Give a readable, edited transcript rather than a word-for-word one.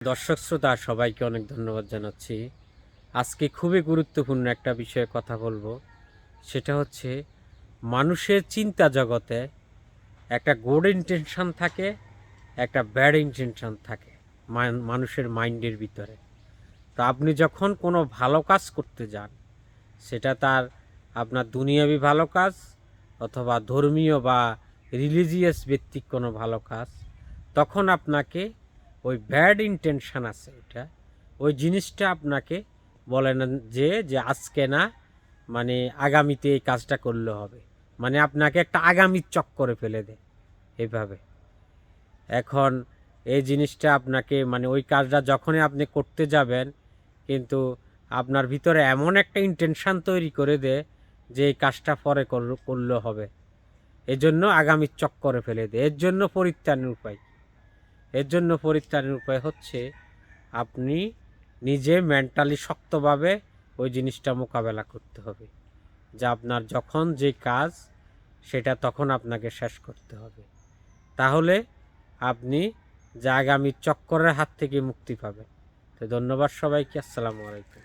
দর্শক শ্রোতা সবাইকে অনেক ধন্যবাদ জানাচ্ছি। আজকে খুবই গুরুত্বপূর্ণ একটা বিষয়ে কথা বলবো। সেটা হচ্ছে মানুষের চিন্তা জগতে একটা গুড ইন্টেনশন থাকে, একটা ব্যাড ইন্টেনশন থাকে মানুষের মাইন্ডের ভিতরে। তো আপনি যখন কোনো ভালো কাজ করতে যান, সেটা তার আপনার দুনিয়াবি ভালো কাজ অথবা ধর্মীয় বা রিলিজিয়াস ভিত্তিক কোনো ভালো কাজ, তখন আপনাকে ওই ব্যাড ইন্টেনশন আছে ওটা, ওই জিনিসটা আপনাকে বলে না যে আজকে না, মানে আগামীতে এই কাজটা করলে হবে, মানে আপনাকে একটা আগামীর চক্করে ফেলে দেয় এইভাবে। এখন এই জিনিসটা আপনাকে মানে ওই কাজটা যখনই আপনি করতে যাবেন, কিন্তু আপনার ভিতরে এমন একটা ইন্টেনশন তৈরি করে দেয় যে এই কাজটা পরে করলে হবে, এজন্য আগামীর চক্করে ফেলে দেয়। এর জন্য পরিত্রাণের উপায় হচ্ছে আপনি নিজে মেন্টালি শক্তভাবে ওই জিনিসটা মোকাবেলা করতে হবে, যে আপনার যখন যে কাজ সেটা তখন আপনাকে শেষ করতে হবে। তাহলে আপনি যে আগামীর চক্করের হাত থেকে মুক্তি পাবেন। তো ধন্যবাদ সবাইকে। আসসালামু আলাইকুম।